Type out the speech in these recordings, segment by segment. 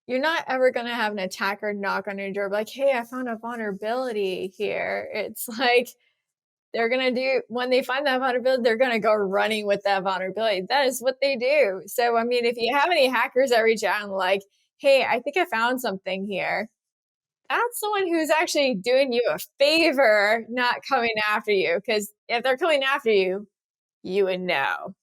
you're not ever going to have an attacker knock on your door like, hey, I found a vulnerability here. It's like they're going to do, when they find that vulnerability, they're going to go running with that vulnerability. That is what they do. So, I mean, if you have any hackers that reach out and like, hey, I think I found something here, that's someone who's actually doing you a favor, not coming after you. Because if they're coming after you, you would know.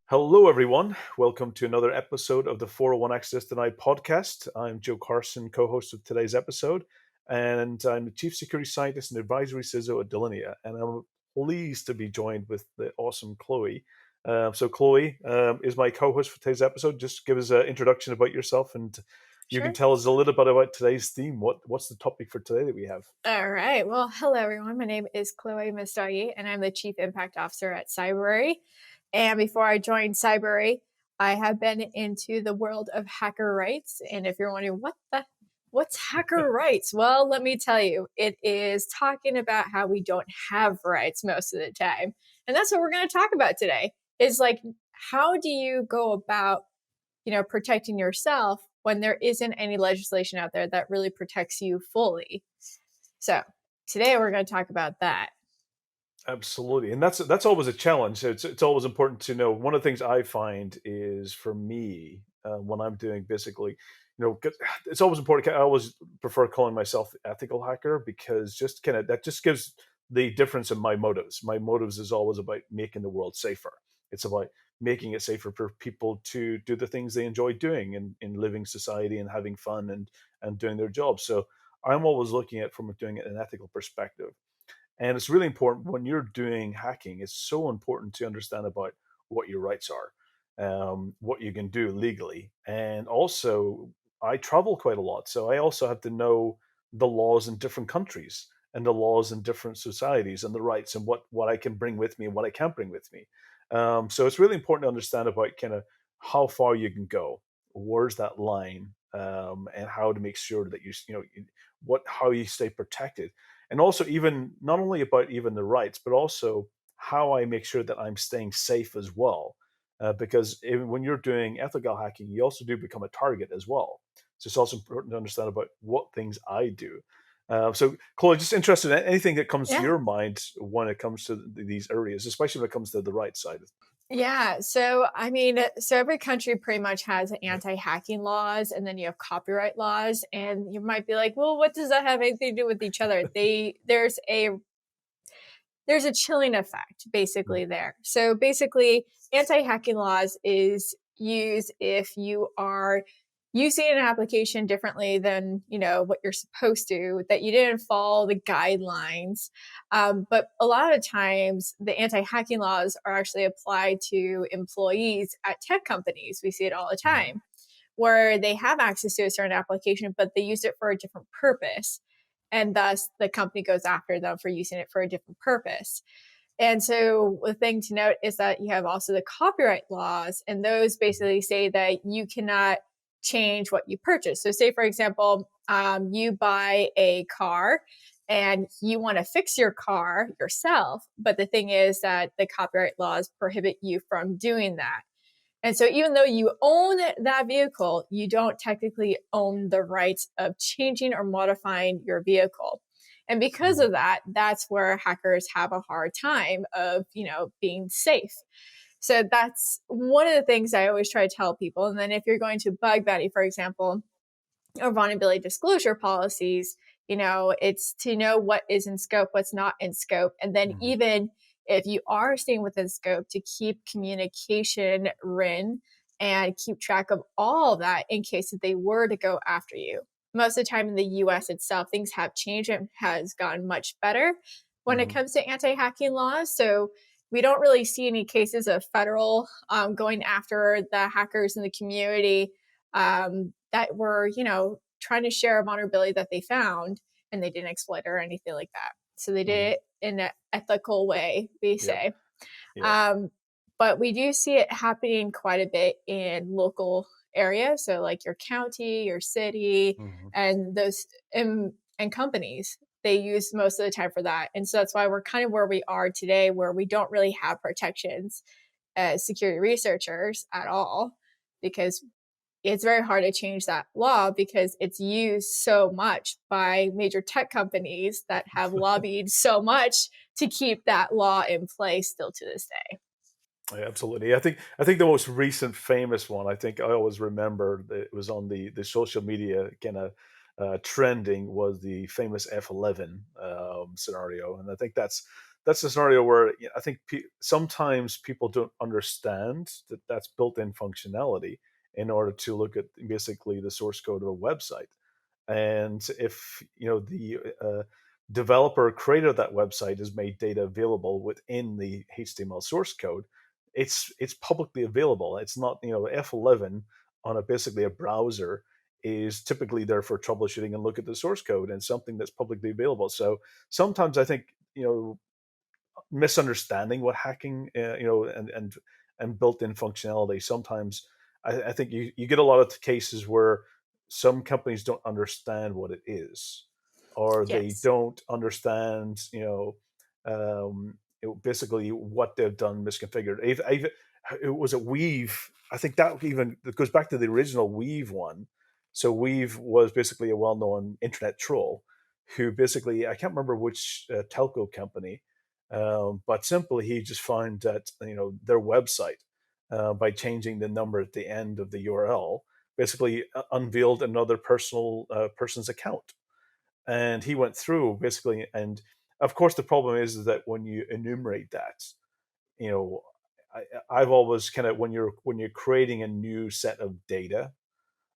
Hello, everyone. Welcome to another episode of the 401 Access Denied podcast. I'm Joe Carson, co-host of today's episode, and I'm the Chief Security Scientist and Advisory CISO at Delinea, and I'm pleased to be joined with the awesome Chloé. So Chloé is my co-host for today's episode. Just give us an introduction about yourself, and you can Sure. tell us a little bit about today's theme. What's the topic for today that we have? All right. Well, hello, everyone. My name is Chloé Messdaghi, and I'm the Chief Impact Officer at Cybery. And before I joined Cybery, I have been into the world of hacker rights. And if you're wondering what's hacker rights? Well, let me tell you, it is talking about how we don't have rights most of the time. And that's what we're going to talk about today. Is like, how do you go about, protecting yourself when there isn't any legislation out there that really protects you fully? So today we're going to talk about that. Absolutely, and that's always a challenge. It's always important to know. One of the things I find is for me when I'm doing basically, 'cause it's always important. I always prefer calling myself ethical hacker because just kind of that just gives the difference in my motives. My motives is always about making the world safer. It's about making it safer for people to do the things they enjoy doing in living society and having fun and doing their jobs. So I'm always looking at from doing it in an ethical perspective. And it's really important when you're doing hacking, it's so important to understand about what your rights are, what you can do legally. And also, I travel quite a lot. So I also have to know the laws in different countries and the laws in different societies and the rights and what I can bring with me and what I can't bring with me. So it's really important to understand about kind of how far you can go, where's that line, and how to make sure that how you stay protected, and also even not only about even the rights but also how I make sure that I'm staying safe as well, because even when you're doing ethical hacking you also do become a target as well. So it's also important to understand about what things I do. So Chloe, just interested in anything that comes to Yeah. your mind when it comes to these areas, especially when it comes to the right side. Yeah. So, I mean, so every country pretty much has anti-hacking laws and then you have copyright laws. And you might be like, well, what does that have anything to do with each other? There's a chilling effect basically there. So basically, anti-hacking laws is used if you are using an application differently than what you're supposed to, that you didn't follow the guidelines. But a lot of times the anti-hacking laws are actually applied to employees at tech companies. We see it all the time where they have access to a certain application, but they use it for a different purpose. And thus the company goes after them for using it for a different purpose. And so the thing to note is that you have also the copyright laws, and those basically say that you cannot change what you purchase. So say, for example, you buy a car and you want to fix your car yourself. But the thing is that the copyright laws prohibit you from doing that. And so even though you own that vehicle, you don't technically own the rights of changing or modifying your vehicle. And because of that, that's where hackers have a hard time of, being safe. So that's one of the things I always try to tell people. And then if you're going to bug bounty, for example, or vulnerability disclosure policies, it's to know what is in scope, what's not in scope. And then even if you are staying within scope, to keep communication written and keep track of all of that in case that they were to go after you. Most of the time in the US itself, things have changed and has gotten much better when it comes to anti-hacking laws. So we don't really see any cases of federal going after the hackers in the community that were, trying to share a vulnerability that they found and they didn't exploit it or anything like that. So they did it in an ethical way, we say. Yeah. But we do see it happening quite a bit in local areas. So like your county, your city, and those and companies, they use most of the time for that. And so that's why we're kind of where we are today, where we don't really have protections. as security researchers at all, because it's very hard to change that law because it's used so much by major tech companies that have lobbied so much to keep that law in place still to this day. Yeah, absolutely. I think the most recent famous one, I think I always remember that it was on the social media kind of trending, was the famous F11 scenario, and I think that's a scenario where, I think sometimes people don't understand that that's built-in functionality in order to look at basically the source code of a website. And if the developer creator of that website has made data available within the HTML source code, it's publicly available. It's not, F11 on a basically a browser is typically there for troubleshooting and look at the source code and something that's publicly available. So sometimes I think, misunderstanding what hacking, and built-in functionality. Sometimes I think you get a lot of cases where some companies don't understand what it is, or they Yes. don't understand, basically what they've done misconfigured. It was a Weave. I think that even it goes back to the original Weave one. So Weave was basically a well-known internet troll who basically, I can't remember which telco company, but simply he just found that their website, by changing the number at the end of the URL, basically unveiled another person's account, and he went through basically. And of course, the problem is that when you enumerate that, you know, I've always kind of, when you're creating a new set of data,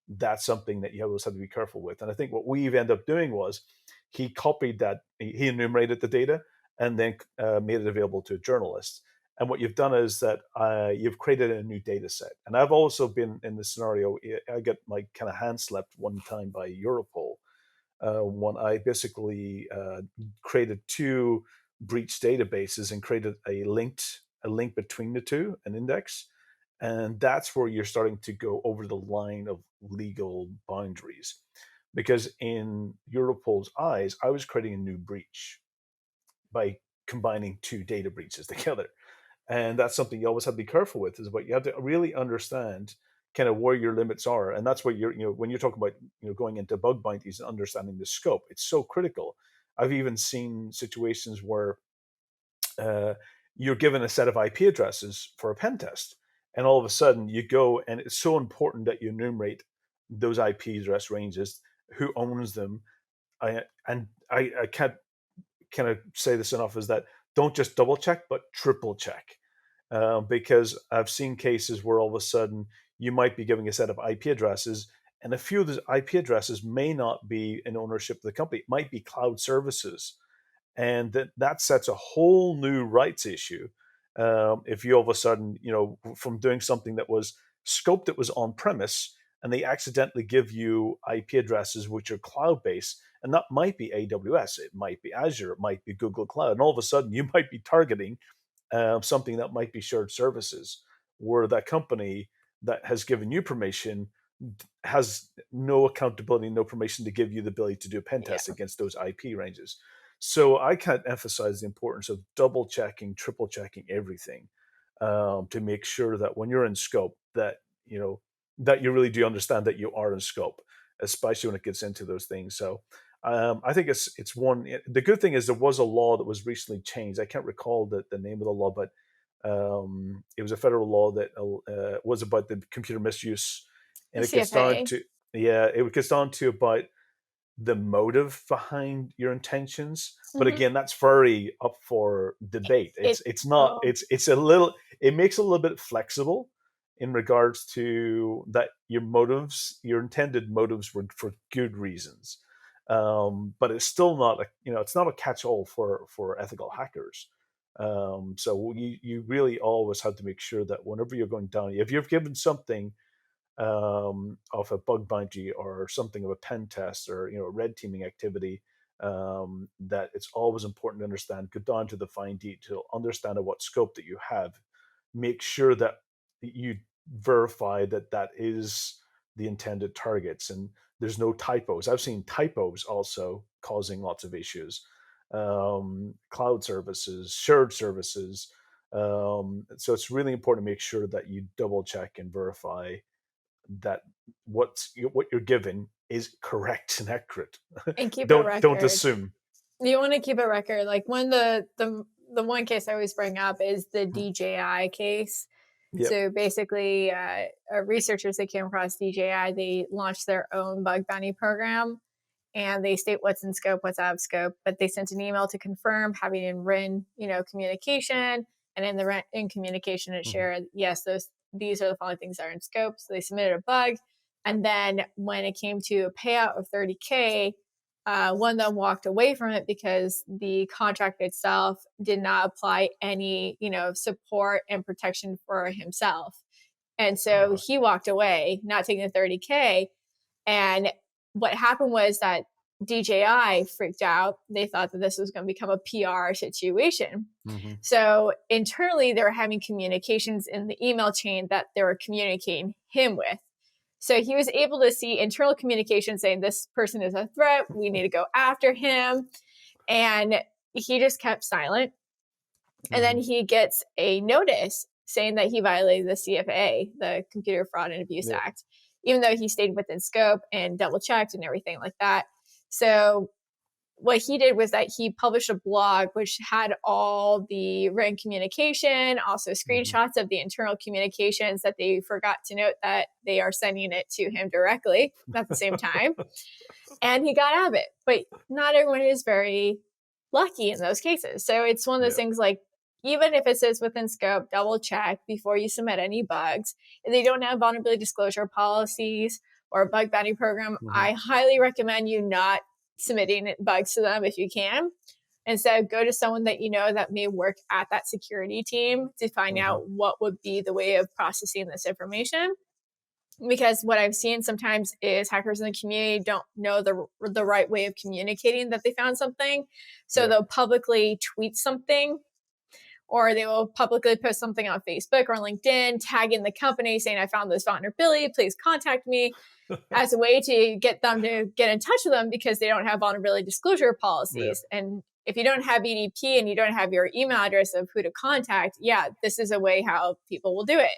that's something that you always have to be careful with. And I think what we've ended up doing was he copied that, he enumerated the data, and then made it available to a journalist. And what you've done is that you've created a new data set. And I've also been in the scenario, I got my kind of hand slapped one time by Europol, when I basically created two breach databases and created a link between the two, an index, and that's where you're starting to go over the line of legal boundaries. Because in Europol's eyes, I was creating a new breach by combining two data breaches together. And that's something you always have to be careful with, is what you have to really understand kind of where your limits are. And that's what when you're talking about, going into bug bounties and understanding the scope, it's so critical. I've even seen situations where uh, you're given a set of IP addresses for a pen test, and all of a sudden you go, and it's so important that you enumerate those IP address ranges, who owns them. I can't kind of say this enough, is that don't just double check, but triple check. Because I've seen cases where all of a sudden you might be giving a set of IP addresses, and a few of those IP addresses may not be in ownership of the company. It might be cloud services, and that sets a whole new rights issue. If you all of a sudden, from doing something that was scoped, that was on premise, and they accidentally give you IP addresses which are cloud based, and that might be AWS, it might be Azure, it might be Google Cloud, and all of a sudden you might be targeting something that might be shared services, where that company that has given you permission has no accountability, no permission to give you the ability to do a pen test Yeah. against those IP ranges. So I can't emphasize the importance of double checking, triple checking everything, to make sure that when you're in scope, that you really do understand that you are in scope, especially when it gets into those things. So I think it's one. The good thing is there was a law that was recently changed. I can't recall the name of the law, but it was a federal law that was about the computer misuse, The and it gets down CFA. to, yeah, it gets down to about the motive behind your intentions. But Hmm. again, that's very up for debate. It, It's not, oh, it's a little, it makes it a little bit flexible in regards to that your intended motives were for good reasons. But it's still not it's not a catch-all for ethical hackers. So you really always have to make sure that whenever you're going down, if you've given something of a bug bounty or something of a pen test, or red teaming activity, that it's always important to understand, go down to the fine detail, understand at what scope that you have, make sure that you verify that that is the intended targets, and there's no typos. I've seen typos also causing lots of issues. Cloud services, shared services, So it's really important to make sure that you double check and verify that what you're given is correct and accurate. And keep a Don't record. assume. You want to keep a record. Like one the one case I always bring up is the Mm. DJI case. Yep. So basically, researchers that came across DJI, they launched their own bug bounty program, and they state what's in scope, what's out of scope. But they sent an email to confirm, having in written, communication, and in the written communication, it Mhm. shared yes, these are the following things that are in scope. So they submitted a bug, and then when it came to a payout of 30K, one of them walked away from it because the contract itself did not apply any, support and protection for himself. And so Uh, he walked away, not taking the 30K. And what happened was that DJI freaked out. They thought that this was going to become a PR situation. mhm. So internally, they were having communications in the email chain that they were communicating him with. So he was able to see internal communication saying this person is a threat. We need to go after him. And he just kept silent. And then Mhm. he gets a notice saying that he violated the CFA, the Computer Fraud and Abuse Yep. Act, even though he stayed within scope and double checked and everything like that. So what he did was that he published a blog which had all the written communication, also Mhm. screenshots of the internal communications that they forgot to note that they are sending it to him directly at the same time. And he got out of it. But not everyone is very lucky in those cases. So it's one of those Yep. things like, even if it says within scope, double check before you submit any bugs. If they don't have vulnerability disclosure policies or a bug bounty program, Mhm. I highly recommend you not submitting bugs to them if you can. Instead, go to someone that you know that may work at that security team to find Mhm. out what would be the way of processing this information. Because what I've seen sometimes is hackers in the community don't know the right way of communicating that they found something. So Yep. they'll publicly tweet something, or they will publicly post something on Facebook or LinkedIn, tagging the company saying, I found this vulnerability, please contact me, as a way to get them to get in touch with them because they don't have vulnerability disclosure Yep. policies. And if you don't have EDP and you don't have your email address of who to contact, yeah, this is a way how people will do it.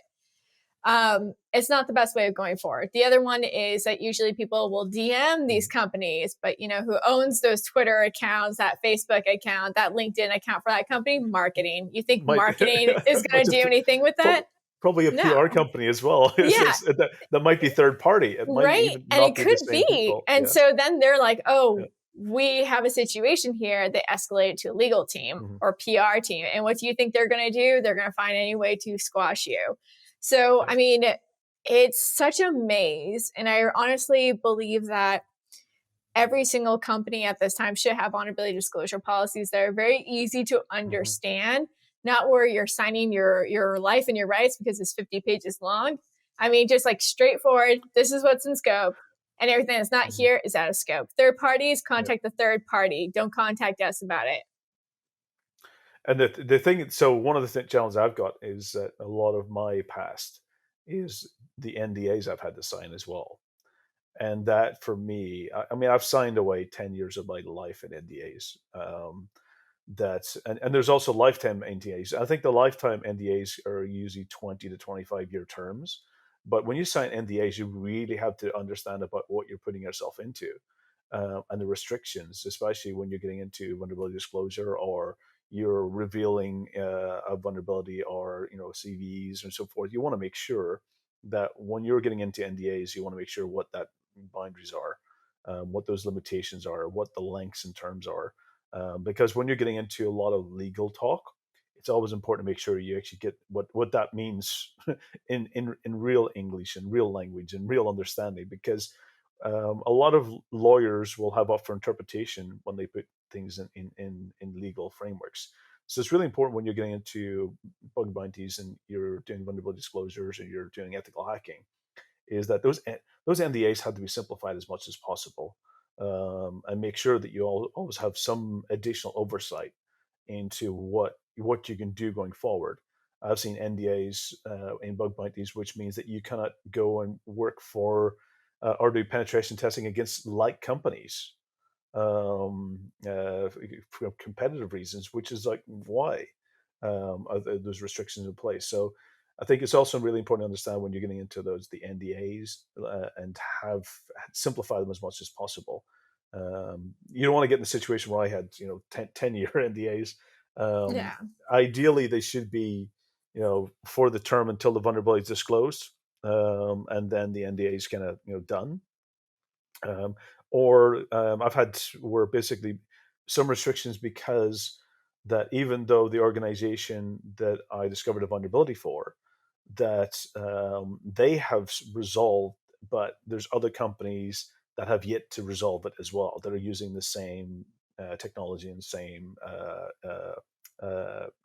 It's not the best way of going forward. The other one is that usually people will DM these Mhm. companies, but who owns those Twitter accounts, that Facebook account, that LinkedIn account for that company? Marketing. You think Might marketing is going might to do just anything with prob that? probably a PR No. company as well. Yeah. That might be third party. It might Right. even And not it be the could same be. people. And Yeah. so then they're like, Yeah. oh, we have a situation here. They escalate it to a legal team Mhm. or PR team. And what do you think they're going to do? They're going to find any way to squash you. So, Yep. I mean, it's such a maze. And I honestly believe that every single company at this time should have vulnerability disclosure policies that are very easy to Mhm. understand, not where you're signing your life and your rights because it's 50 pages long. I mean, just like straightforward, this is what's in scope, and everything that's not Mhm. here is out of scope. Third parties, Yep. contact the third party. Don't contact us about it. And the thing, so one of the challenges I've got is that a lot of my past is the NDAs I've had to sign as well. And that for me, I mean, I've signed away 10 years of my life in NDAs. And there's also lifetime NDAs. I think the lifetime NDAs are usually 20 to 25-year terms. But when you sign NDAs, you really have to understand about what you're putting yourself into, and the restrictions, especially when you're getting into vulnerability disclosure or you're revealing a vulnerability or CVEs and so forth. You want to make sure that when you're getting into NDAs, you want to make sure what that boundaries are, what those limitations are, what the lengths and terms are, because when you're getting into a lot of legal talk, it's always important to make sure you actually get what that means in real English and real language and real understanding. Because a lot of lawyers will have up for interpretation when they put things in legal frameworks. So it's really important when you're getting into bug bounties and you're doing vulnerability disclosures and you're doing ethical hacking, is that those NDAs have to be simplified as much as possible, and make sure that you always have some additional oversight into what you can do going forward. I've seen NDAs in bug bounties, which means that you cannot go and work for or do penetration testing against like companies, for competitive reasons, which is like why. those restrictions in place. So I think it's also really important to understand when you're getting into those the NDAs, and have simplify them as much as possible. You don't want to get in a situation where I had 10-year NDAs. Um, Yeah. Ideally, they should be for the term until the vulnerability is disclosed, and then the NDA is kind of done. Um, or I've had where basically some restrictions because that even though the organization that I discovered a vulnerability for, that they have resolved, but there's other companies that have yet to resolve it as well that are using the same technology and same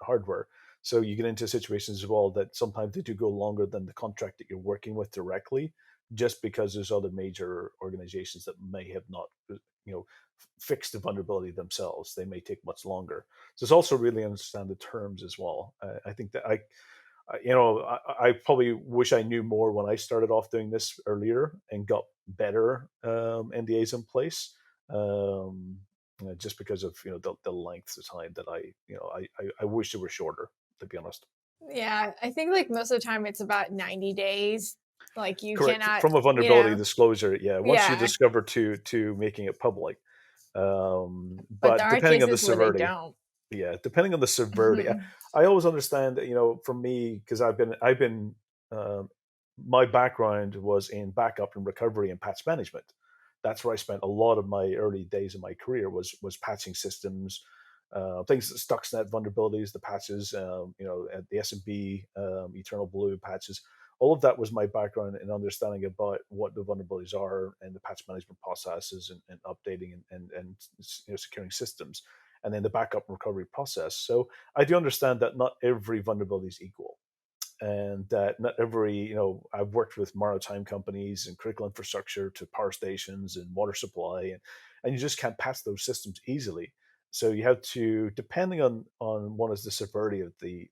hardware. So you get into situations as well that sometimes they do go longer than the contract that you're working with directly, just because there's other major organizations that may have not, fixed the vulnerability themselves. They may take much longer. So it's also really understand the terms as well. I think that I probably wish I knew more when I started off doing this earlier and got better NDAs in place. Um, just because of the length of time that I wish they were shorter, to be honest. Yeah, I think like most of the time it's about 90 days. Like you Correct. cannot, From a you vulnerability know, disclosure, yeah. Once you yeah, discover to making it public, but there but are depending on the cases where they severity, don't. yeah, depending on the severity, I always understand that for me because I've been um, my background was in backup and recovery and patch management. That's where I spent a lot of my early days of my career was patching systems, things Stuxnet vulnerabilities, the patches, at the SMB, Eternal Blue patches. All of that was my background in understanding about what the vulnerabilities are and the patch management processes and updating and securing systems, and then the backup and recovery process. So I do understand that not every vulnerability is equal, and that not every I've worked with maritime companies and critical infrastructure to power stations and water supply, and you just can't patch those systems easily. So you have to, depending on what is the severity of the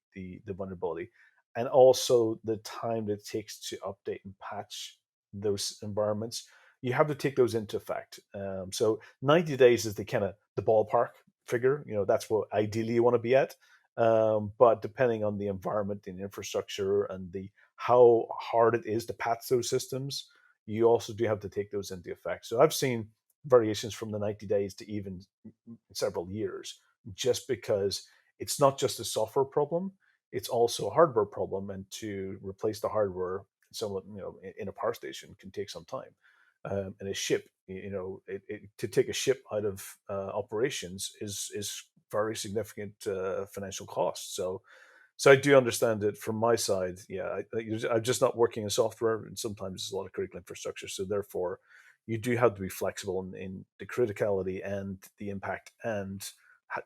vulnerability, and also the time that it takes to update and patch those environments, you have to take those into effect. So 90 days is the kind of the ballpark figure. That's what ideally you want to be at, but depending on the environment and infrastructure and the how hard it is to patch those systems, you also do have to take those into effect. So I've seen variations from the 90 days to even several years, just because it's not just a software problem, it's also a hardware problem. And to replace the hardware, somewhat, in a power station can take some time. And a ship, to take a ship out of operations is very significant financial cost. So I do understand it from my side. Yeah, I'm just not working in software, and sometimes there's a lot of critical infrastructure. So therefore, you do have to be flexible in the criticality and the impact and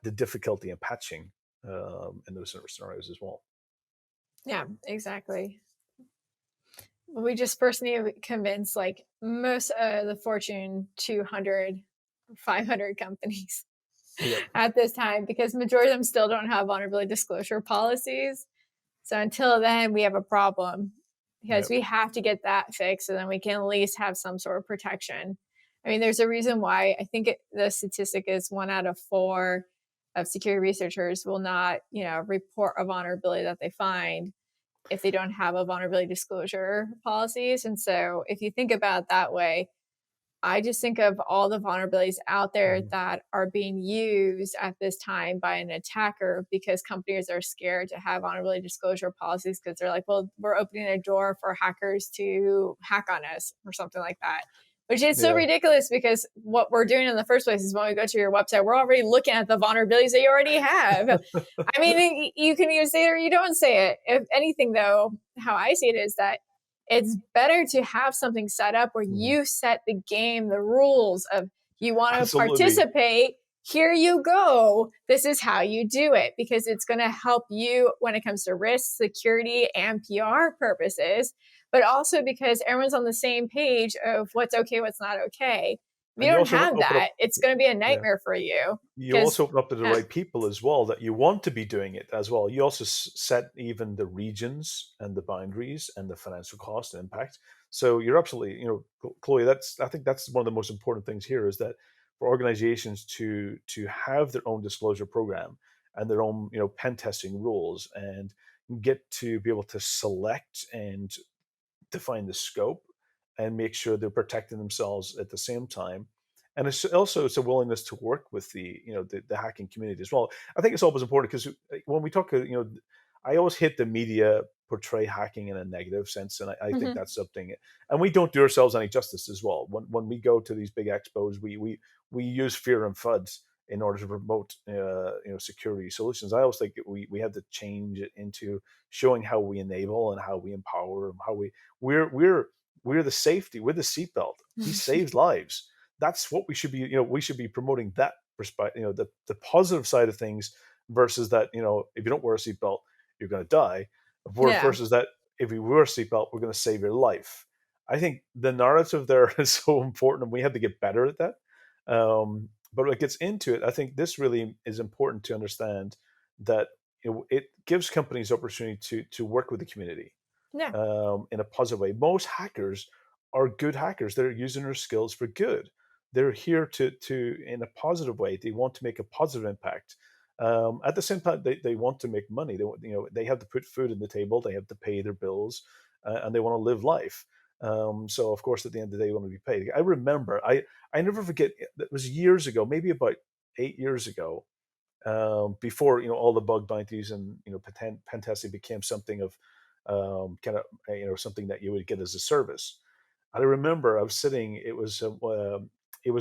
the difficulty in patching in those sort of scenarios as well. Yeah, exactly. We just first need to convince like most of the Fortune 200, 500 companies Yep. at this time because majority of them still don't have vulnerability disclosure policies. So until then, we have a problem because Yep. we have to get that fixed so then we can at least have some sort of protection. I mean, there's a reason why I think the statistic is 1 out of 4 of security researchers will not, report a vulnerability that they find if they don't have a vulnerability disclosure policies. And so if you think about it that way, I just think of all the vulnerabilities out there Mhm. that are being used at this time by an attacker because companies are scared to have vulnerability disclosure policies because they're like, well, we're opening a door for hackers to hack on us or something like that. Which is so Yeah. ridiculous because what we're doing in the first place is when we go to your website, we're already looking at the vulnerabilities that you already have. I mean, you can either say it or you don't say it. If anything, though, how I see it is that it's better to have something set up where Mhm. you set the game, the rules of you want to Absolutely. participate. Here you go. This is how you do it because it's going to help you when it comes to risk, security, and PR purposes, but also because everyone's on the same page of what's okay, what's not okay. If you And you don't also have open up, that, it's going to be a yeah. nightmare for you You because, also open up to the yeah, right people as well that you want to be doing it as well. You also set even the regions and the boundaries and the financial cost and impact. So you're absolutely, Chloe. I think that's one of the most important things here is that for organizations to have their own disclosure program and their own, pen testing rules, and get to be able to select and define the scope and make sure they're protecting themselves at the same time. And it's a willingness to work with the hacking community as well. I think it's always important because when we talk, I always hit the media portray hacking in a negative sense, and I think Hmm. that's something, and we don't do ourselves any justice as well. When we go to these big expos, we use fear and FUDs in order to promote security solutions. I always think that we have to change it into showing how we enable and how we empower and how we're we're the safety, we're the seatbelt. He saves lives. That's what we should be. We should be promoting that perspective. The positive side of things versus that. If you don't wear a seatbelt, you're going to die. Yeah. Versus that, if you wear a seatbelt, we're going to save your life. I think the narrative there is so important, and we have to get better at that. But when it gets into it, I think this really is important to understand that it gives companies opportunity to work with the community Yeah. in a positive way. Most hackers are good hackers. They're using their skills for good. They're here to in a positive way. They want to make a positive impact. At the same time, they want to make money. They have to put food on the table. They have to pay their bills, and they want to live life. So of course, at the end of the day, they want to be paid. I remember, I never forget. It was years ago, maybe about 8 years ago, before all the bug bounties and pen testing became something of kind of something that you would get as a service. I remember I was sitting. It was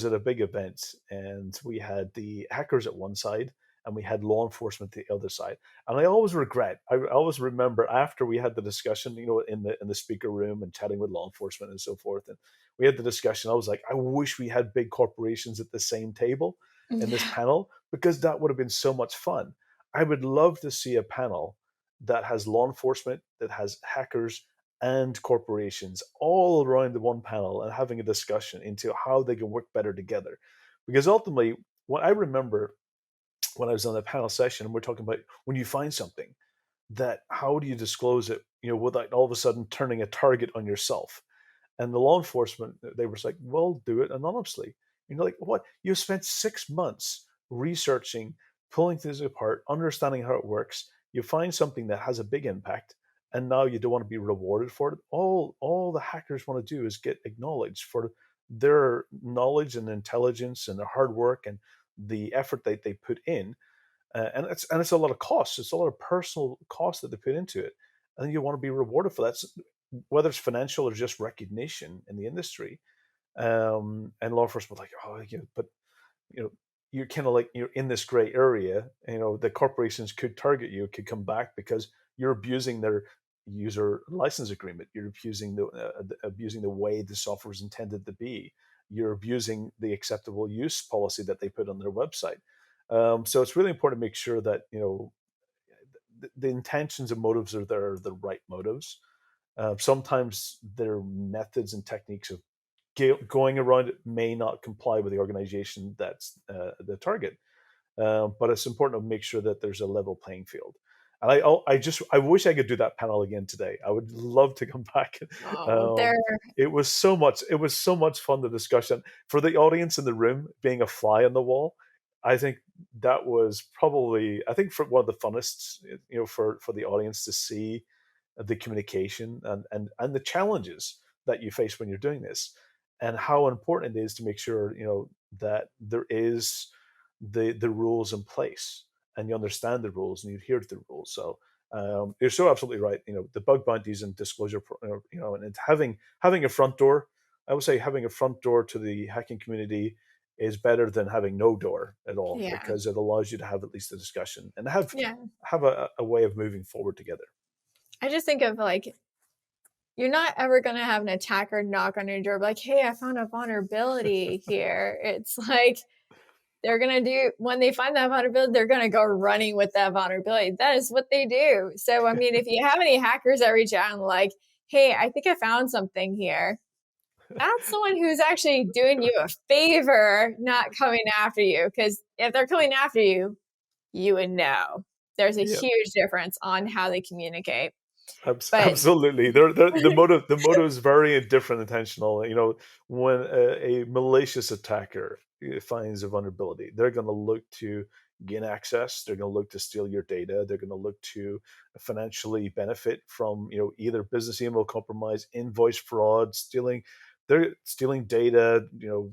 at a big event, and we had the hackers at one side, and we had law enforcement at the other side. And I always regret. I always remember after we had the discussion, in the speaker room and chatting with law enforcement and so forth, and we had the discussion. I was like, I wish we had big corporations at the same table in this Yeah. panel because that would have been so much fun. I would love to see a panel that has law enforcement, that has hackers, and corporations all around the one panel and having a discussion into how they can work better together. Because ultimately, what I remember when I was on the panel session, and we're talking about when you find something, that how do you disclose it, without all of a sudden turning a target on yourself? And the law enforcement, they were like, well, do it anonymously. Like, what? You spent 6 months researching, pulling things apart, understanding how it works. You find something that has a big impact, and now you don't want to be rewarded for it. All the hackers want to do is get acknowledged for their knowledge and intelligence and their hard work and the effort that they put in. And it's a lot of costs. It's a lot of personal cost that they put into it, and you want to be rewarded for that, whether it's financial or just recognition in the industry. And law enforcement like, oh, but you know, you're kind of like you're in this gray area. The corporations could target you, could come back because you're abusing their user license agreement. You're abusing the way the software is intended to be. You're abusing the acceptable use policy that they put on their website. So it's really important to make sure that the intentions and motives are there, the right motives. Sometimes their methods and techniques of going around it may not comply with the organization that's the target. But it's important to make sure that there's a level playing field. And I wish I could do that panel again today. I would love to come back. Oh, they're Um, it was so much fun, the discussion for the audience in the room being a fly on the wall. I think that was probably, I think, for one of the funnest, for the audience to see the communication and the challenges that you face when you're doing this, and how important it is to make sure that there is the rules in place, and you understand the rules and you adhere to the rules. So you're so absolutely right. The bug bounties and disclosure, and having a front door. I would say having a front door to the hacking community is better than having no door at all, yeah. because it allows you to have at least a discussion and have Yeah. have a way of moving forward together. I just think of like you're not ever gonna have an attacker knock on your door like, "Hey, I found a vulnerability here." It's like they're gonna do when they find that vulnerability, they're gonna go running with that vulnerability. That is what they do. So, I mean, if you have any hackers that reach out and like, "Hey, I think I found something here," that's someone who's actually doing you a favor, not coming after you. Because if they're coming after you, you would know. There's a Yeah. huge difference on how they communicate. But Absolutely, the motive is very different, intentional. When a malicious attacker finds a vulnerability, they're going to look to gain access. They're going to look to steal your data. They're going to look to financially benefit from, either business email compromise, invoice fraud, stealing. They're stealing data, Hmm.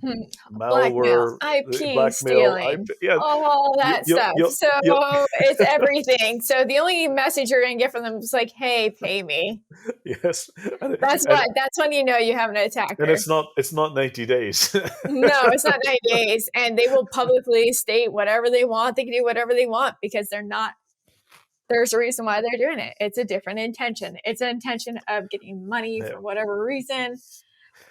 Blackmail, malware, IP blackmail. stealing, Yeah, all you, that you, stuff. you, So you, it's everything. So the only message you're going to get from them is like, hey, pay me. yes, and, That's and what, that's when you know you have an and attacker. it's not 90 days. No, it's not 90 days. And they will publicly state whatever they want. They can do whatever they want because they're not, there's a reason why they're doing it. It's a different intention. It's an intention of getting money Yeah. for whatever reason,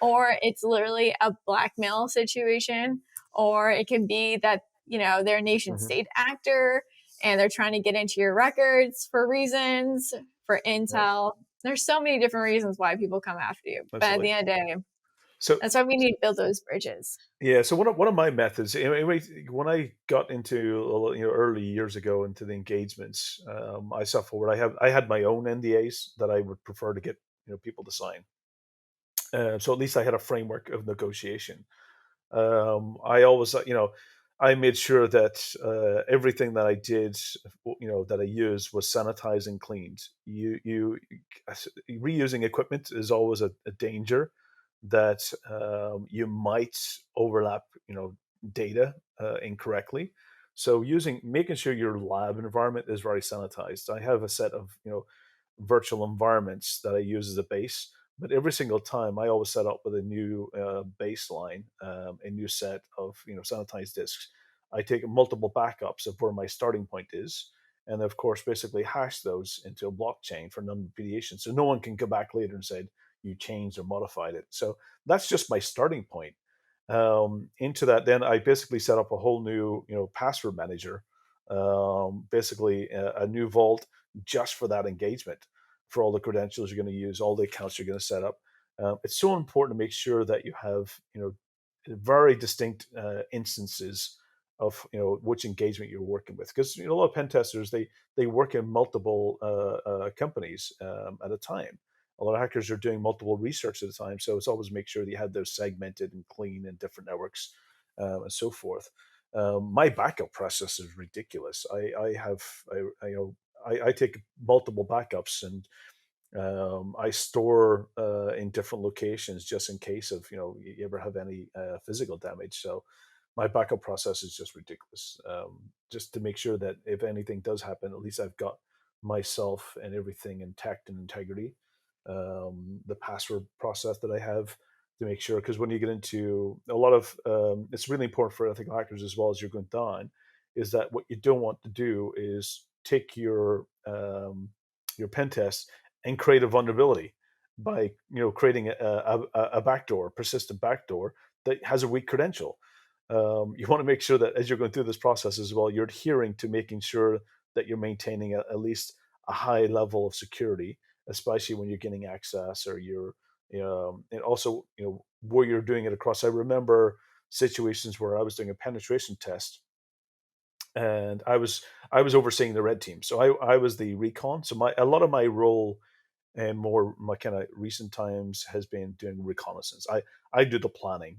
or it's literally a blackmail situation, or it can be that, they're a nation Hmm. state actor and they're trying to get into your records for reasons, for Yeah, intel. There's so many different reasons why people come after you. But at absolutely. the end of the day, So that's why we need to build those bridges. yeah, so one of my methods, anyway, when I got into, early years ago into the engagements, I set forward. I had my own NDAs that I would prefer to get people to sign. So at least I had a framework of negotiation. I always, I made sure that everything that I did, that I used was sanitized and cleaned. Reusing equipment is always a danger that you might overlap, data incorrectly. So making sure your lab environment is very sanitized. I have a set of, virtual environments that I use as a base, but every single time I always set up with a new baseline, a new set of sanitized disks. I take multiple backups of where my starting point is, and of course basically hash those into a blockchain for non-repudiation, so no one can go back later and say you changed or modified it. So that's just my starting point. Into that, then I basically set up a whole new password manager, basically a new vault just for that engagement, for all the credentials you're going to use, all the accounts you're going to set up. It's so important to make sure that you have very distinct instances of which engagement you're working with, because a lot of pen testers, they work in multiple companies at a time. A lot of hackers are doing multiple research at a time, so it's always make sure that you have those segmented and clean in different networks, and so forth. My backup process is ridiculous. I take multiple backups, and I store in different locations just in case of you ever have any physical damage. So my backup process is just ridiculous, just to make sure that if anything does happen, at least I've got myself and everything intact and integrity. The password process that I have to make sure, because when you get into a lot of, it's really important for ethical hackers as well as you're going down, is that what you don't want to do is take your pen test and create a vulnerability by creating a backdoor, persistent backdoor that has a weak credential. You want to make sure that as you're going through this process as well, you're adhering to making sure that you're maintaining at least a high level of security, especially when you're getting access, or and also where you're doing it across. I remember situations where I was doing a penetration test, and I was overseeing the red team, so I was the recon. So a lot of my role, and more my kind of recent times, has been doing reconnaissance. I do the planning.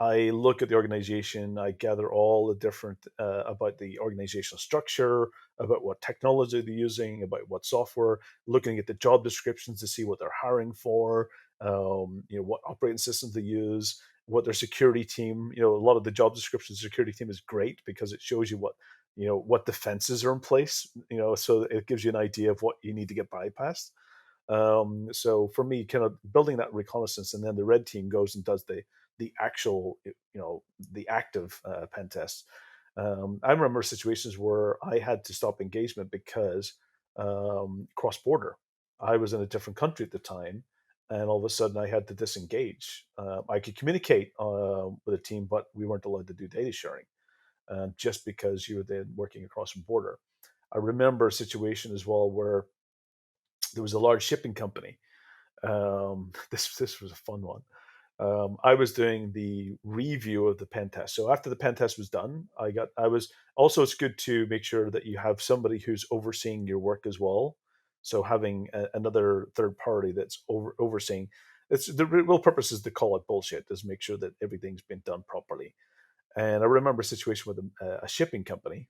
I look at the organization. I gather all the different about the organizational structure, about what technology they're using, about what software, looking at the job descriptions to see what they're hiring for, what operating systems they use, what their security team. A lot of the job descriptions, security team is great because it shows you what defenses are in place. So it gives you an idea of what you need to get bypassed. So for me, kind of building that reconnaissance, and then the red team goes and does the actual, the active pen test. I remember situations where I had to stop engagement because cross border. I was in a different country at the time, and all of a sudden I had to disengage. I could communicate with a team, but we weren't allowed to do data sharing, just because you were then working across the border. I remember a situation as well where there was a large shipping company. This was a fun one. I was doing the review of the pen test. So after the pen test was done, I was also, it's good to make sure that you have somebody who's overseeing your work as well. So having another third party that's overseeing, it's the real purpose is to call it bullshit, is make sure that everything's been done properly. And I remember a situation with a shipping company.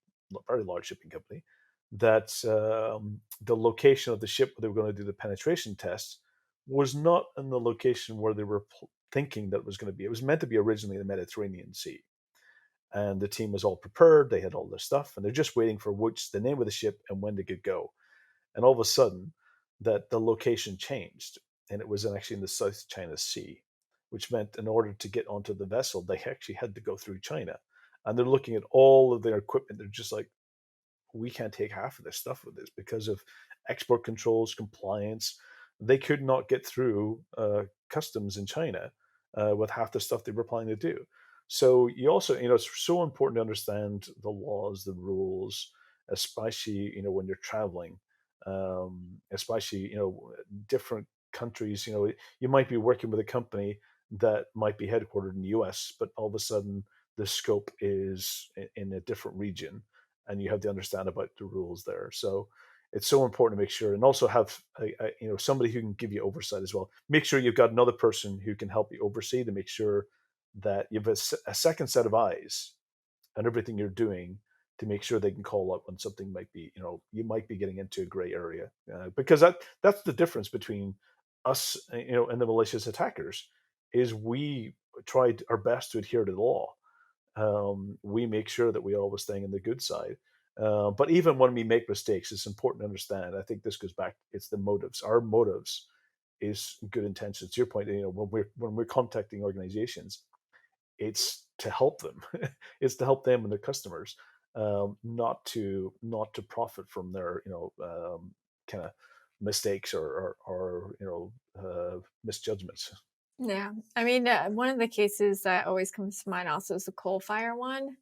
very large shipping company, that the location of the ship where they were going to do the penetration test was not in the location where they were thinking that it was going to be. It was meant to be originally in the Mediterranean Sea, and the team was all prepared. They had all their stuff, and they're just waiting for which the name of the ship and when they could go. And all of a sudden, that the location changed, and it was actually in the South China Sea, which meant in order to get onto the vessel, they actually had to go through China. And they're looking at all of their equipment. They're just like, we can't take half of this stuff with this because of export controls, compliance. They could not get through customs in China with half the stuff they were planning to do. So you also, it's so important to understand the laws, the rules, especially when you're traveling, especially different countries. You might be working with a company that might be headquartered in the U.S., but all of a sudden the scope is in a different region, and you have to understand about the rules there. So it's so important to make sure, and also have somebody who can give you oversight as well. Make sure you've got another person who can help you oversee to make sure that you have a second set of eyes on everything you're doing, to make sure they can call out when something might be, you might be getting into a gray area, because that's the difference between us, and the malicious attackers, is we tried our best to adhere to the law. We make sure that we always staying on the good side. But even when we make mistakes, it's important to understand. I think this goes back. It's the motives. Our motives is good intentions. To your point, when we're contacting organizations, it's to help them. It's to help them and their customers, not to profit from their kind of mistakes, or misjudgments. Yeah. I mean, one of the cases that always comes to mind also is the coal fire one.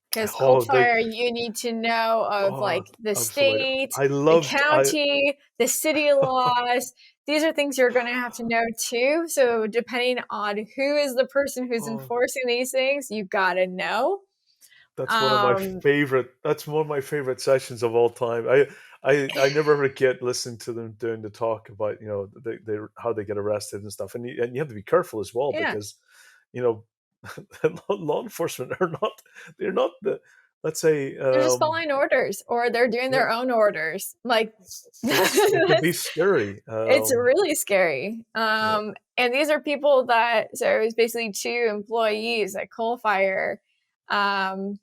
Because coal Oh, they fire, you need to know of oh, like the absolutely. state, I the loved I county, the city laws. These are things you're going to have to know too. So, depending on who is the person who's oh, enforcing these things, you got to know. Um, that's one of my favorite sessions of all time. I never forget listening to them doing the talk about, they how they get arrested and stuff. And you have to be careful as well, yeah, because you know law enforcement they're not the, let's say, they're just following orders or they're doing yeah, their own orders. Like, it can be scary. it's really scary. Yeah, And these are people that, so it was basically two employees at Coal Fire um,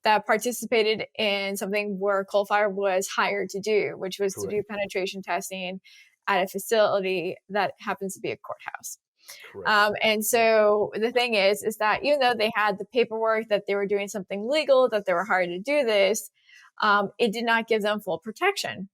that participated in something where Coal Fire was hired to do, which was to do correct, penetration testing at a facility that happens to be a courthouse. correct, And so the thing is that even though they had the paperwork that they were doing something legal, that they were hired to do this, it did not give them full protection Mhm.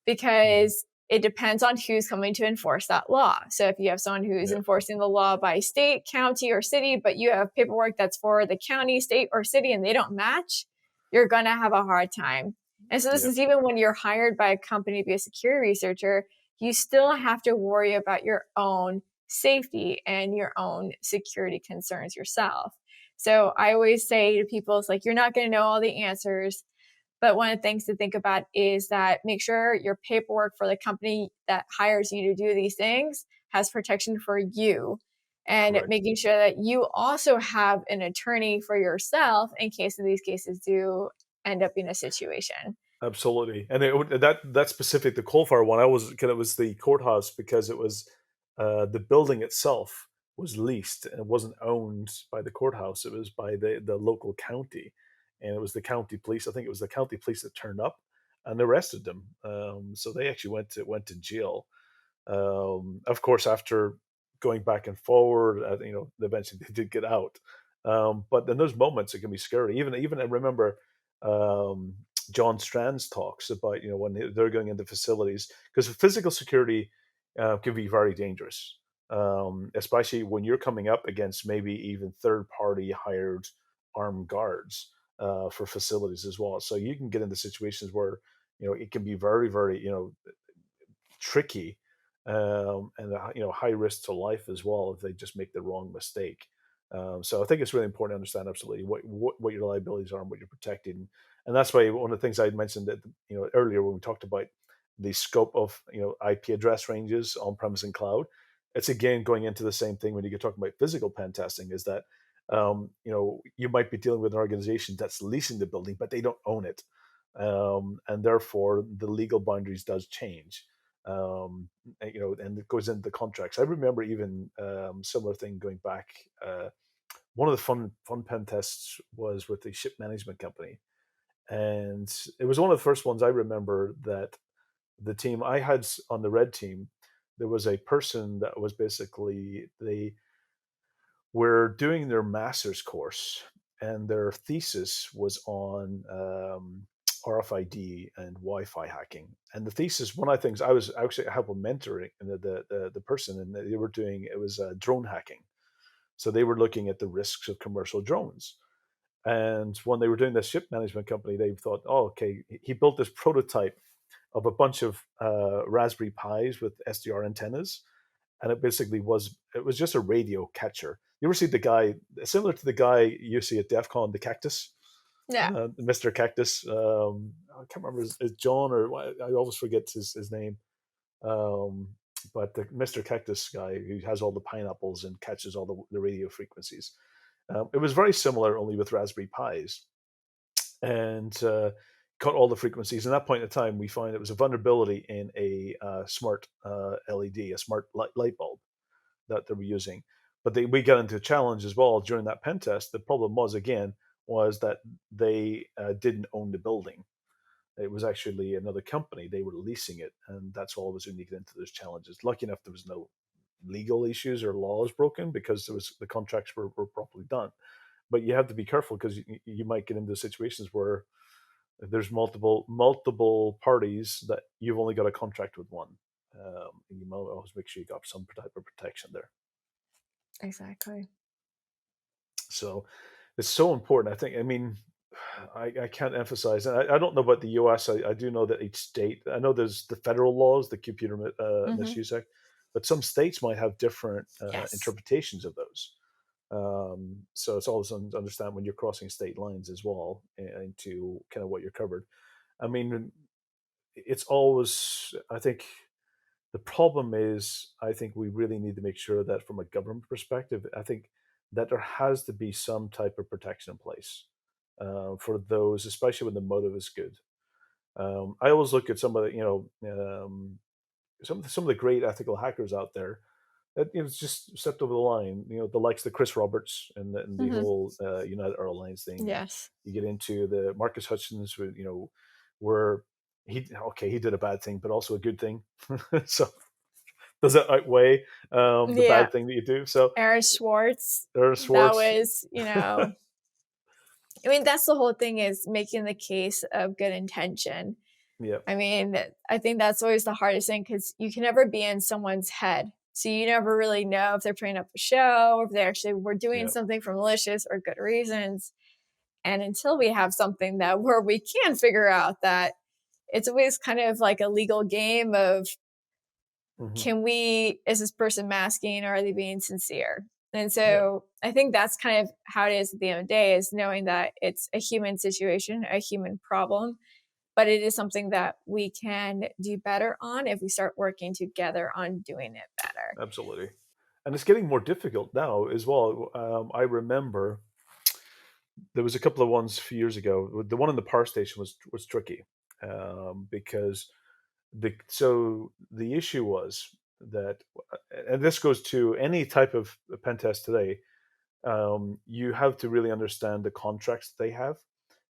because it depends on who's coming to enforce that law. So if you have someone who's Yeah, enforcing the law by state, county, or city, but you have paperwork that's for the county, state, or city and they don't match, you're going to have a hard time. And so this yeah, is even when you're hired by a company to be a security researcher, you still have to worry about your own safety and your own security concerns yourself. So I always say to people, it's like, you're not going to know all the answers. But one of the things to think about is that make sure your paperwork for the company that hires you to do these things has protection for you, and correct. making sure that you also have an attorney for yourself in case of these cases do end up in a situation. Absolutely, and that specific, the coal fire one, I was kind of, was the courthouse, because it was, the building itself was leased, and it wasn't owned by the courthouse. It was by the local county, and it was the county police. I think it was the county police that turned up and arrested them. So they actually went to jail. Of course, after going back and forward, eventually they did get out. But in those moments, it can be scary. Even I remember, um, John Strand's talks about, when they're going into facilities, because physical security can be very dangerous, especially when you're coming up against maybe even third party hired armed guards for facilities as well. So you can get into situations where it can be very, very, tricky, and high risk to life as well if they just make the wrong mistake. So I think it's really important to understand absolutely what your liabilities are and what you're protecting, and that's why one of the things I mentioned that earlier when we talked about the scope of IP address ranges on premise and cloud. It's again going into the same thing when you get talking about physical pen testing, is that You might be dealing with an organization that's leasing the building, but they don't own it, and therefore the legal boundaries does change. And it goes into the contracts. I remember even similar thing going back. One of the fun pen tests was with the ship management company, and it was one of the first ones I remember that the team I had on the red team, there was a person that was basically they were doing their master's course, and their thesis was on RFID and Wi-Fi hacking. And the thesis, one of the things I was actually helping mentoring the person, and they were doing it was drone hacking. So they were looking at the risks of commercial drones. And when they were doing this ship management company, they thought, oh, okay, he built this prototype of a bunch of Raspberry Pis with SDR antennas, and it was just a radio catcher. You ever see the guy similar to the guy you see at DEF CON, the cactus, Yeah. Mr. Cactus? I can't remember is John or I always forget his name. Um, but the Mr. Cactus guy who has all the pineapples and catches all the radio frequencies. It was very similar, only with Raspberry Pis, and cut all the frequencies. And at that point in time, we find it was a vulnerability in a smart LED, a smart light bulb that they were using. But we got into a challenge as well during that pen test. The problem was again was that they didn't own the building. It was actually another company. They were leasing it, and that's all was unique into those challenges. Lucky enough, there was no legal issues or laws broken because the contracts were properly done. But you have to be careful because you might get into situations where there's multiple parties that you've only got a contract with one. And you might always make sure you got some type of protection there. Exactly. So it's so important. I think. I mean, I can't emphasize. I don't know about the U.S. I do know that each state. I know there's the federal laws, the Computer Hmm. Misuse Act, but some states might have different Yes. interpretations of those. So it's always understand when you're crossing state lines as well into kind of what you're covered. I mean, it's always. I think the problem is, I think we really need to make sure that from a government perspective, I think that there has to be some type of protection in place for those, especially when the motive is good. I always look at some of the, some of the great ethical hackers out there that just stepped over the line. The likes of Chris Roberts and the Hmm. whole United Airlines thing. Yes. You get into the Marcus Hutchins, where he did a bad thing, but also a good thing. So does that outweigh the Yeah. bad thing that you do? So Aaron Schwartz, Aaron that Swartz, was, I mean, that's the whole thing is making the case of good intention. yeah, I mean, I think that's always the hardest thing because you can never be in someone's head. So you never really know if they're putting up a show or if they actually were doing yeah, something for malicious or good reasons. And until we have something that where we can figure out that, it's always kind of like a legal game of hmm is this person masking or are they being sincere? And yeah, so I think that's kind of how it is at the end of the day is knowing that it's a human situation, a human problem, but it is something that we can do better on if we start working together on doing it better. absolutely. And it's getting more difficult now as well. I remember there was a couple of ones a few years ago. The one in the power station was tricky because the issue was that, and this goes to any type of pen test today. You have to really understand the contracts they have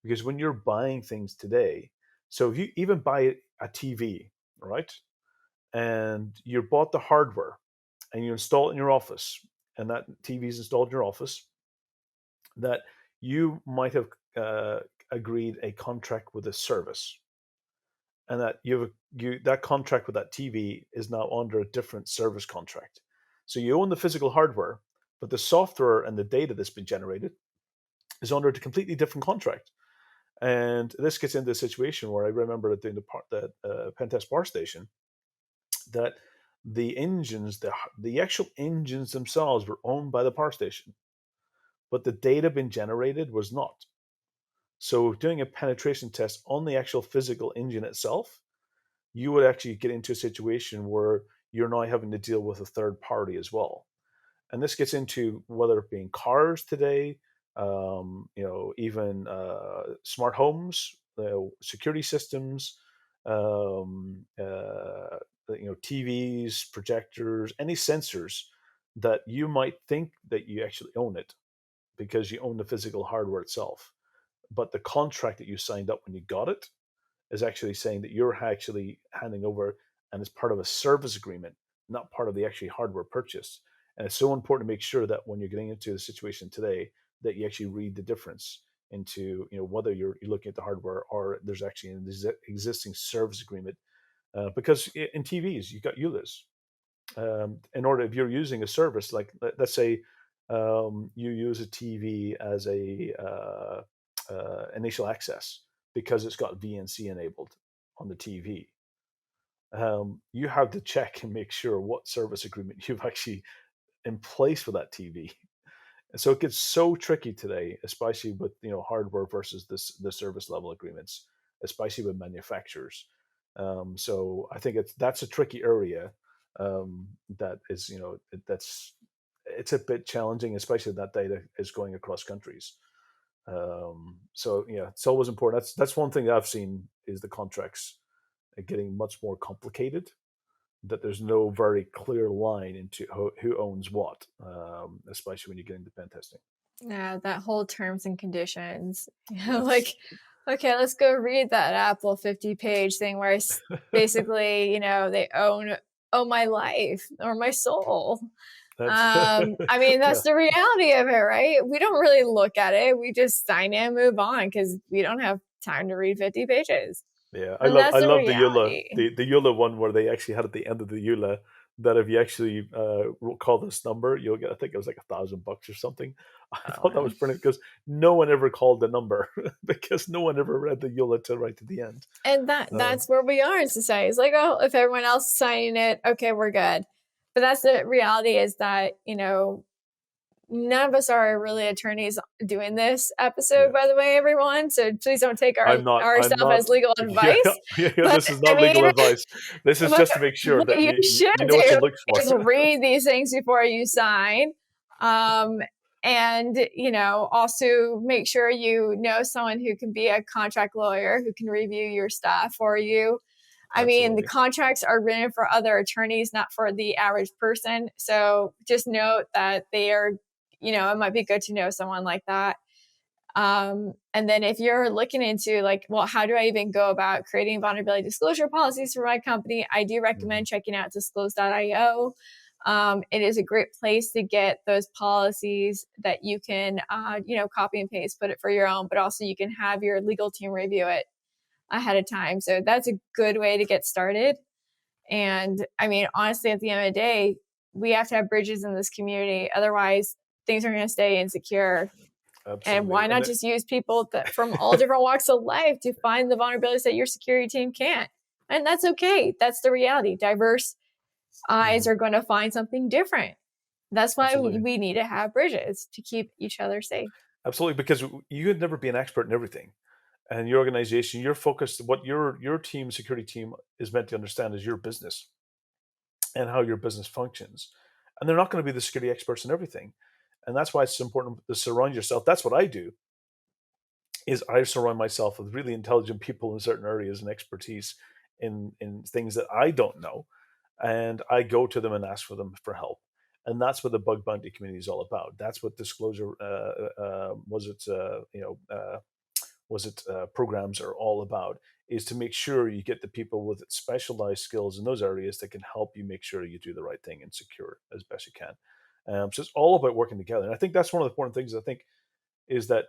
because when you're buying things today, so if you even buy a TV, right, and you bought the hardware and you install it in your office, and that TV is installed in your office, that you might have uh, agreed a contract with a service, and that that contract with that TV is now under a different service contract. So you own the physical hardware, but the software and the data that's been generated is under a completely different contract. And this gets into a situation where I remember doing the Pentest Bar Station that the actual engines themselves were owned by the power station, but the data being generated was not. So doing a penetration test on the actual physical engine itself, you would actually get into a situation where you're now having to deal with a third party as well. And this gets into whether it being cars today, even smart homes, security systems, TVs, projectors, any sensors that you might think that you actually own it because you own the physical hardware itself. But the contract that you signed up when you got it is actually saying that you're actually handing over, and it's part of a service agreement, not part of the actually hardware purchase. And it's so important to make sure that when you're getting into the situation today, that you actually read the difference into whether you're looking at the hardware or there's actually an existing service agreement. Because in TVs, you got EULAs. In order, if you're using a service like let's say you use a TV as a initial access because it's got VNC enabled on the TV. You have to check and make sure what service agreement you've actually in place for that TV. And so it gets so tricky today, especially with hardware versus the service level agreements, especially with manufacturers. So I think that's a tricky area. That is, that's it's a bit challenging, especially that data is going across countries. So yeah, it's always important. That's one thing that I've seen is the contracts are getting much more complicated. That there's no very clear line into who owns what, especially when you get into pen testing. Yeah, that whole terms and conditions. Yes. Like, okay, let's go read that Apple 50-page thing where basically, they own my life or my soul. That's I mean, yeah, that's the reality of it, right? We don't really look at it. We just sign it and move on because we don't have time to read 50 pages. yeah. I And love that's I the love the EULA, reality. the EULA one where they actually had at the end of the EULA that if you actually call this number, you'll get, I think it was like $1,000 or something. I Oh thought that man. was brilliant because no one ever called the number because no one ever read the EULA till right to the end. And Uh, that's where we are in society. It's like, oh, if everyone else is signing it, okay, we're good. But that's the reality is that, none of us are really attorneys doing this episode, yeah. by the way, everyone. So please don't take I'm not. our I'm stuff not. as legal Yeah, advice. yeah. But This is I not legal mean, advice. This is but just to make sure what that you should you know what to do look for. is read these things before you sign. Um, and also make sure you know someone who can be a contract lawyer who can review your stuff for you. I mean, the Absolutely. contracts are written for other attorneys, not for the average person. So just note that they are, it might be good to know someone like that. And then if you're looking into like, well, how do I even go about creating vulnerability disclosure policies for my company? I do Mhm. recommend checking out disclose.io. It is a great place to get those policies that you can, copy and paste, put it for your own, but also you can have your legal team review it ahead of time. So that's a good way to get started. And I mean, honestly, at the end of the day, we have to have bridges in this community. Otherwise, things are going to stay insecure. And Absolutely. why not just use people from all different walks of life to find the vulnerabilities that your security team can't? And that's okay. That's the reality. Diverse eyes Mhm. are going to find something different. That's why Absolutely. we need to have bridges to keep each other safe. Absolutely. Because you could never be an expert in everything. And your organization, you're focused. What your team, security team, is meant to understand is your business and how your business functions. And they're not going to be the security experts in everything. And that's why it's important to surround yourself. That's what I do. Is I surround myself with really intelligent people in certain areas and expertise in things that I don't know, and I go to them and ask for them for help. And that's what the bug bounty community is all about. That's what disclosure programs are all about, is to make sure you get the people with specialized skills in those areas that can help you make sure you do the right thing and secure as best you can. So it's all about working together. And I think that's one of the important things, I think, is that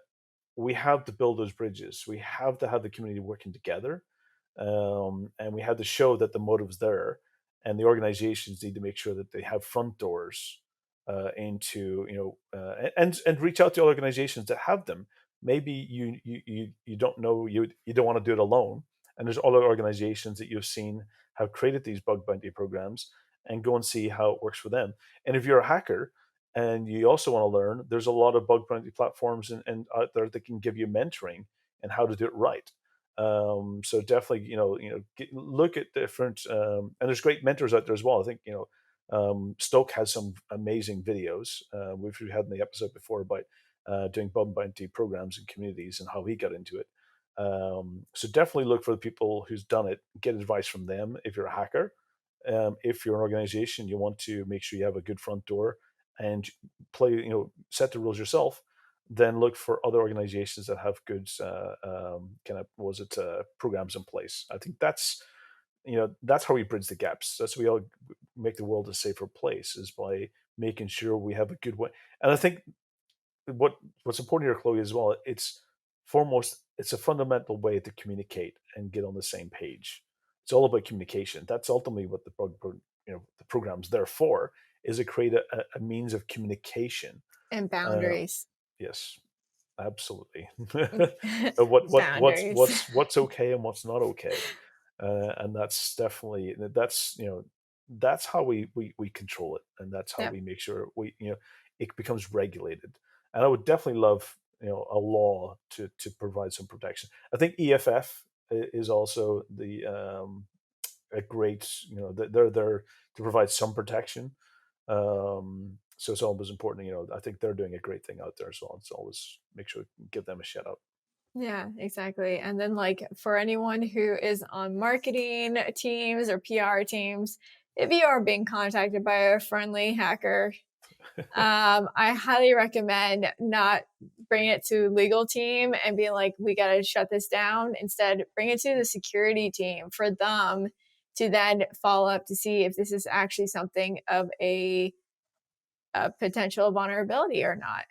we have to build those bridges. We have to have the community working together, and we have to show that the motive's there. And the organizations need to make sure that they have front doors into and reach out to organizations that have them. Maybe you don't know, you don't want to do it alone, and there's other organizations that you've seen have created these bug bounty programs, and go and see how it works for them. And if you're a hacker and you also want to learn, there's a lot of bug bounty platforms and out there that can give you mentoring and how to do it right. So definitely, look at different, and there's great mentors out there as well. I think Stoke has some amazing videos, which we had in the episode before about doing bug bounty programs in communities and how he got into it. So definitely look for the people who's done it. Get advice from them if you're a hacker. If you're an organization, you want to make sure you have a good front door and play, set the rules yourself. Then look for other organizations that have good kind of was it programs in place. I think that's how we bridge the gaps. That's how we all make the world a safer place is by making sure we have a good way. And I think what's important here, Chloe, as well. It's a fundamental way to communicate and get on the same page. It's all about communication. That's ultimately what the program's there for, is to create a means of communication. And Uh, boundaries. yes, absolutely. So Boundaries. what's okay and what's not okay, and that's definitely that's how we control it, and that's how Yep. we make sure it becomes regulated. And I would definitely love a law to provide some protection. I think EFF is also the a great they're there to provide some protection. So it's always important. I think they're doing a great thing out there. So it's always make sure to give them a shout out. Yeah, exactly. And then, like, for anyone who is on marketing teams or PR teams, if you are being contacted by a friendly hacker, I highly recommend not bring it to legal team and being like, we got to shut this down. Instead, bring it to the security team for them to then follow up to see if this is actually something of a potential vulnerability or not.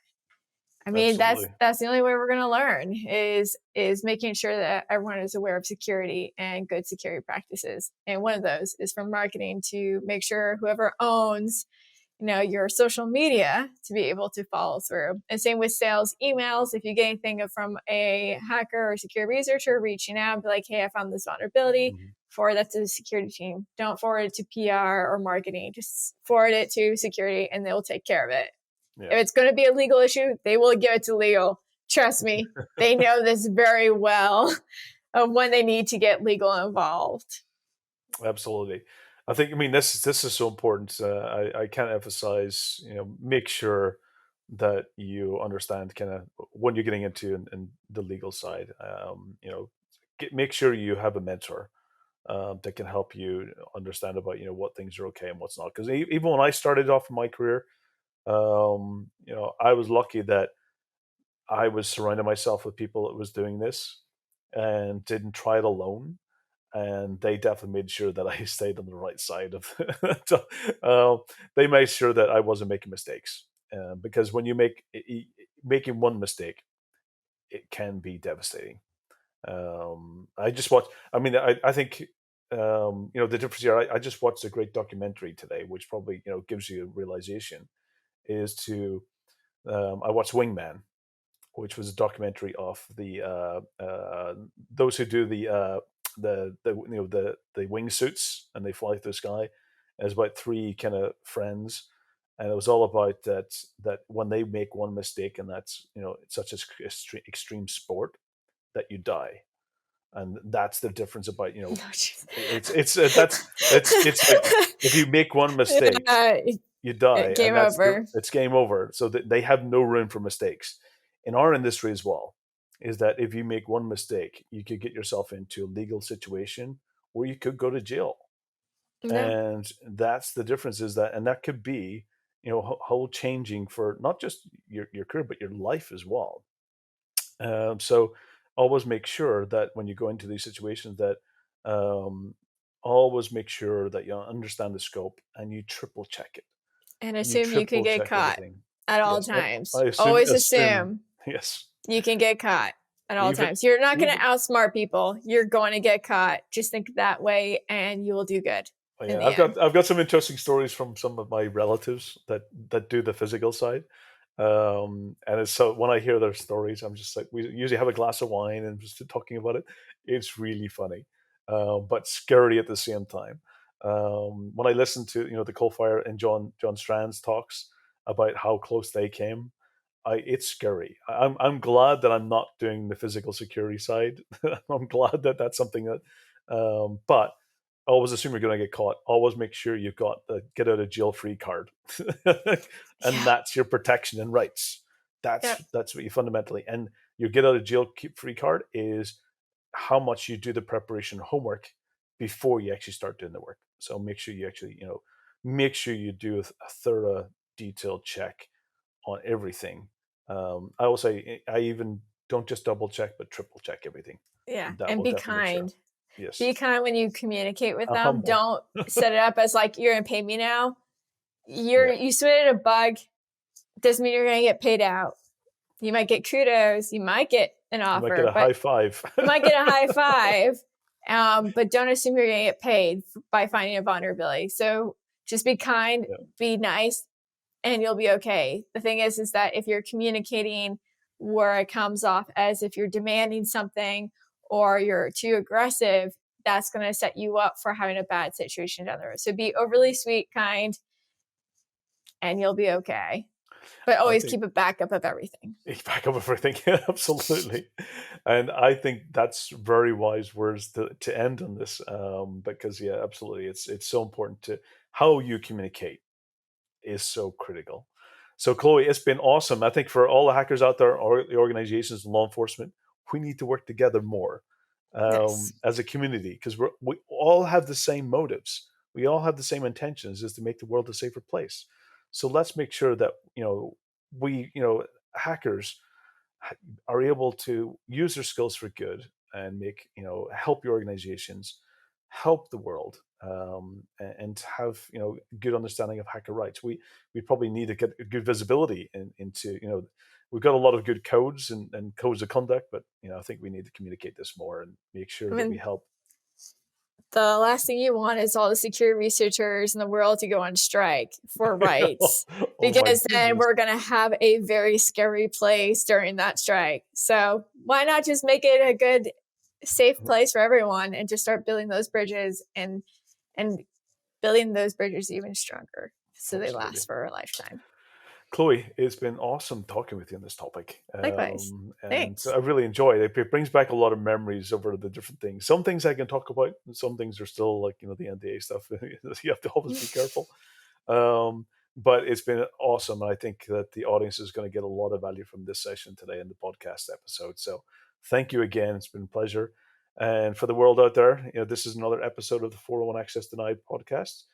I mean, Absolutely. that's the only way we're going to learn is making sure that everyone is aware of security and good security practices. And one of those is from marketing to make sure whoever owns your social media to be able to follow through. And same with sales emails. If you get anything from a hacker or security researcher reaching out, be like, hey, I found this vulnerability, Mhm. forward that to the security team. Don't forward it to PR or marketing. Just forward it to security and they'll take care of it. Yeah. If it's going to be a legal issue, they will give it to legal. Trust me, they know this very well of when they need to get legal involved. Absolutely. This is so important. I can't emphasize, make sure that you understand kind of what you're getting into in the legal side. Make sure you have a mentor that can help you understand about what things are okay and what's not. Because even when I started off in my career, I was lucky that I was surrounding myself with people that was doing this and didn't try it alone, and they definitely made sure that I stayed on the right side of. So, they made sure that I wasn't making mistakes, because when you making one mistake, it can be devastating. I just watched. I mean, I think the difference here. I just watched a great documentary today, which probably gives you a realization. Is to I watched Wingman, which was a documentary of the those who do the wingsuits and they fly through the sky. And it's about three kind of friends, and it was all about that when they make one mistake, and that's it's such an extreme sport that you die, and that's the difference about it's like if you make one mistake, Yeah, you die, and game over. it's game over. So that they have no room for mistakes. In our industry as well, is that if you make one mistake, you could get yourself into a legal situation where you could go to jail. Yeah. And that's the difference, is that, and that could be, whole changing for not just your career, but your life as well. So always make sure that when you go into these situations that um, always make sure that you understand the scope and you triple check it. And You assume you can triple get check caught everything. at all Yes, times. I Always assume assume yes. you can get caught at all Even times. You're not going to even outsmart people. You're going to get caught. Just think that way and you will do good oh, in yeah, the end. I've got some interesting stories from some of my relatives that do the physical side. And it's so when I hear their stories, I'm just like, we usually have a glass of wine and just talking about it. It's really funny, but scary at the same time. When I listen to the Coalfire and John Strand's talks about how close they came, it's scary. I'm glad that I'm not doing the physical security side. I'm glad that that's something that, but always assume you're going to get caught. Always make sure you've got the get out of jail free card, and Yeah. that's your protection and rights. Yep. That's what you fundamentally, and your get out of jail free card is how much you do the preparation homework before you actually start doing the work. So make sure you actually, make sure you do a thorough, detailed check on everything. I will say I even don't just double check, but triple check everything. Yeah. That And will be definitely make sure. kind. Yes, Be kind when you communicate with them. humble. Don't set it up as like you're gonna pay me now. Yeah, You submitted a bug, doesn't mean you're gonna get paid out. You might get kudos, you might get an you might get offer, a but high five. you might get a high five. But don't assume you're gonna get paid by finding a vulnerability. So just be kind, Yeah, be nice, and you'll be okay. The thing is that if you're communicating where it comes off as if you're demanding something or you're too aggressive, that's going to set you up for having a bad situation down the road. So be overly sweet, kind, and you'll be okay. But I always think keep a backup of everything. back up everything. Yeah, absolutely. And I think that's very wise words to end on this, because yeah, absolutely, it's so important to how you communicate is so critical. So, Chloe, it's been awesome. I think for all the hackers out there, or the organizations, and law enforcement, we need to work together more Yes. as a community because we all have the same motives. We all have the same intentions, is to make the world a safer place. So let's make sure that we hackers are able to use their skills for good and make help your organizations, help the world, and have good understanding of hacker rights. We probably need to get a good visibility into we've got a lot of good codes and codes of conduct, but I think we need to communicate this more and make sure I that we mean, help. the last thing you want is all the security researchers in the world to go on strike for rights, Oh my because then goodness. we're going to have a very scary place during that strike. So why not just make it a good, safe place for everyone and just start building those bridges and building those bridges even stronger so they Absolutely. last for a lifetime. Chloe, it's been awesome talking with you on this topic. Likewise. And Thanks. I really enjoy it. It brings back a lot of memories over the different things. Some things I can talk about, and some things are still like, the NDA stuff. You have to always be careful. Um, but it's been awesome. And I think that the audience is going to get a lot of value from this session today in the podcast episode. So thank you again. It's been a pleasure. And for the world out there, this is another episode of the 401 Access Denied podcast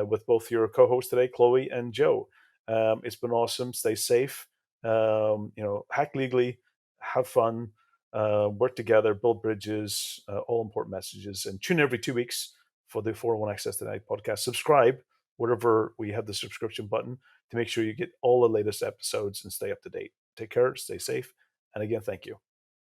with both your co hosts today, Chloe and Joe. It's been awesome. Stay safe. Hack legally, have fun, work together, build bridges, all important messages, and tune in every 2 weeks for the 401 Access Tonight podcast. Subscribe wherever we have the subscription button to make sure you get all the latest episodes and stay up to date. Take care, stay safe, and again, thank you.